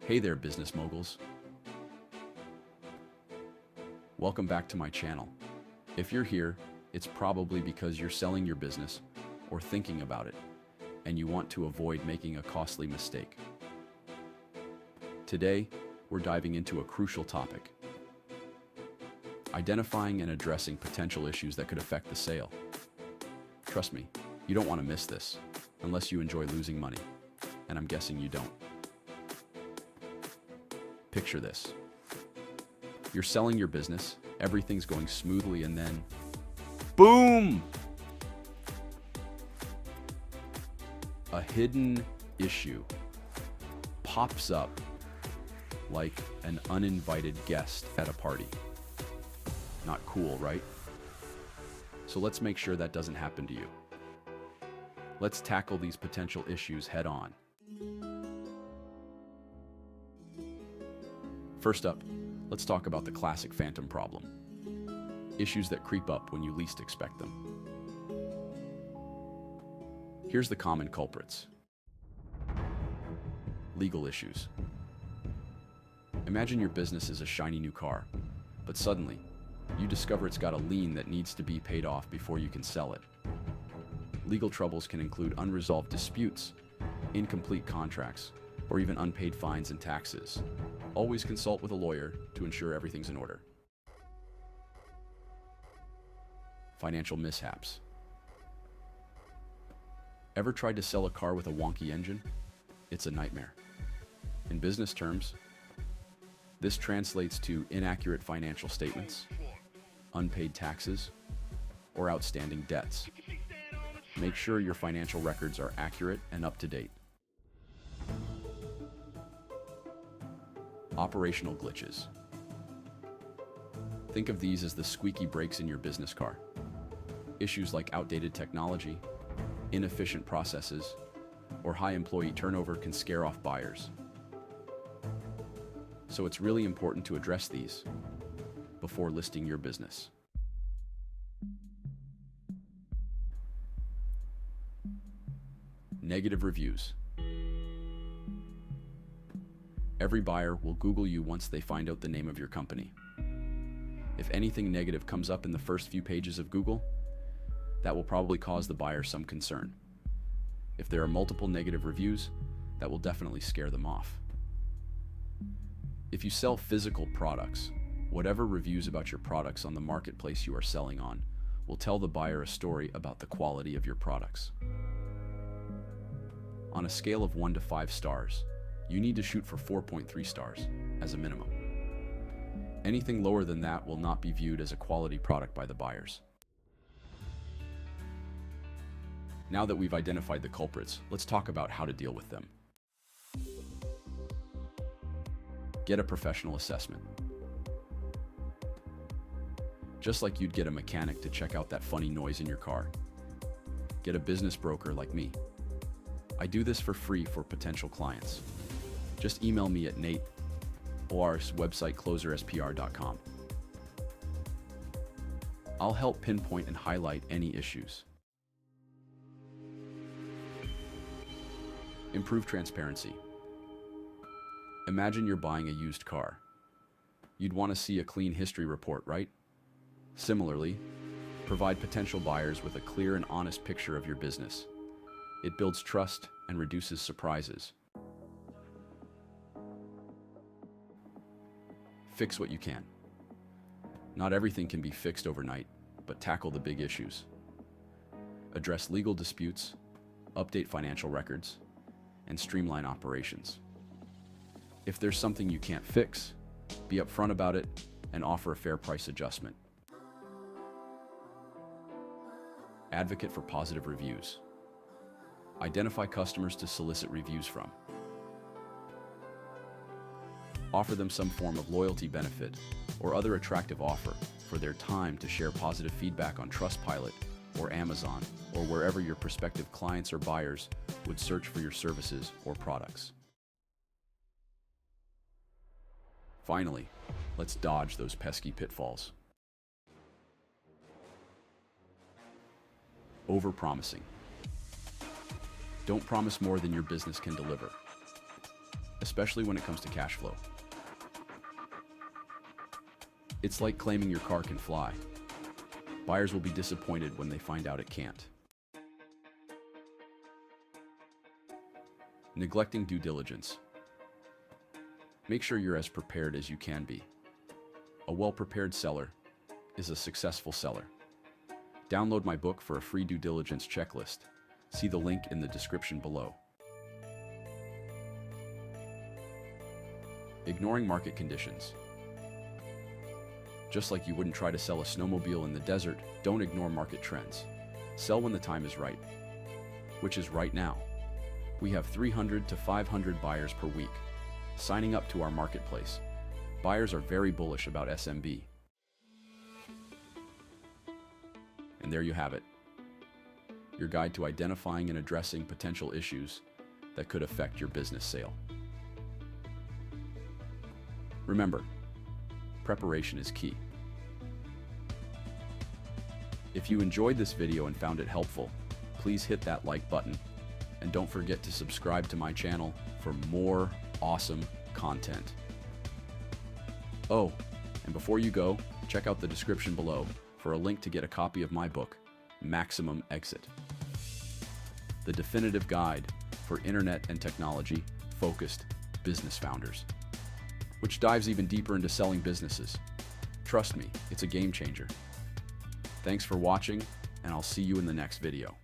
Hey there, business moguls. Welcome back to my channel. If you're here, it's probably because you're selling your business or thinking about it, and you want to avoid making a costly mistake. Today, we're diving into a crucial topic: identifying and addressing potential issues that could affect the sale. Trust me, you don't want to miss this, unless you enjoy losing money, and I'm guessing you don't. Picture this. You're selling your business, everything's going smoothly, and then boom! A hidden issue pops up like an uninvited guest at a party. Not cool, right? So let's make sure that doesn't happen to you. Let's tackle these potential issues head on. First up, let's talk about the classic phantom problem. Issues that creep up when you least expect them. Here's the common culprits. Legal issues. Imagine your business is a shiny new car, but suddenly, you discover it's got a lien that needs to be paid off before you can sell it. Legal troubles can include unresolved disputes, incomplete contracts, or even unpaid fines and taxes. Always consult with a lawyer to ensure everything's in order. Financial mishaps. Ever tried to sell a car with a wonky engine? It's a nightmare. In business terms, this translates to inaccurate financial statements, unpaid taxes, or outstanding debts. Make sure your financial records are accurate and up to date. Operational glitches. Think of these as the squeaky brakes in your business car. Issues like outdated technology, inefficient processes, or high employee turnover can scare off buyers. So it's really important to address these before listing your business. Negative reviews. Every buyer will Google you once they find out the name of your company. If anything negative comes up in the first few pages of Google, that will probably cause the buyer some concern. If there are multiple negative reviews, that will definitely scare them off. If you sell physical products, whatever reviews about your products on the marketplace you are selling on will tell the buyer a story about the quality of your products. On a scale of 1 to 5 stars, you need to shoot for 4.3 stars as a minimum. Anything lower than that will not be viewed as a quality product by the buyers. Now that we've identified the culprits, let's talk about how to deal with them. Get a professional assessment. Just like you'd get a mechanic to check out that funny noise in your car, get a business broker like me. I do this for free for potential clients. Just email me at Nate or our website closerspr.com. I'll help pinpoint and highlight any issues. Improve transparency. Imagine you're buying a used car. You'd want to see a clean history report, right? Similarly, provide potential buyers with a clear and honest picture of your business. It builds trust and reduces surprises. Fix what you can. Not everything can be fixed overnight, but tackle the big issues. Address legal disputes, update financial records, and streamline operations. If there's something you can't fix, be upfront about it and offer a fair price adjustment. Advocate for positive reviews. Identify customers to solicit reviews from. Offer them some form of loyalty benefit or other attractive offer for their time to share positive feedback on Trustpilot or Amazon or wherever your prospective clients or buyers would search for your services or products. Finally, let's dodge those pesky pitfalls. Overpromising. Don't promise more than your business can deliver. especially when it comes to cash flow. It's like claiming your car can fly. Buyers will be disappointed when they find out it can't. Neglecting due diligence. Make sure you're as prepared as you can be. A well-prepared seller is a successful seller. Download my book for a free due diligence checklist. See the link in the description below. Ignoring market conditions. Just like you wouldn't try to sell a snowmobile in the desert, don't ignore market trends. Sell when the time is right, which is right now. We have 300 to 500 buyers per week signing up to our marketplace. Buyers are very bullish about SMB. And there you have it. Your guide to identifying and addressing potential issues that could affect your business sale. Remember, preparation is key. If you enjoyed this video and found it helpful, please hit that like button and don't forget to subscribe to my channel for more awesome content. Oh, and before you go, check out the description below for a link to get a copy of my book, Maximum Exit, the definitive guide for internet and technology-focused business founders, which dives even deeper into selling businesses. Trust me, it's a game changer. Thanks for watching, and I'll see you in the next video.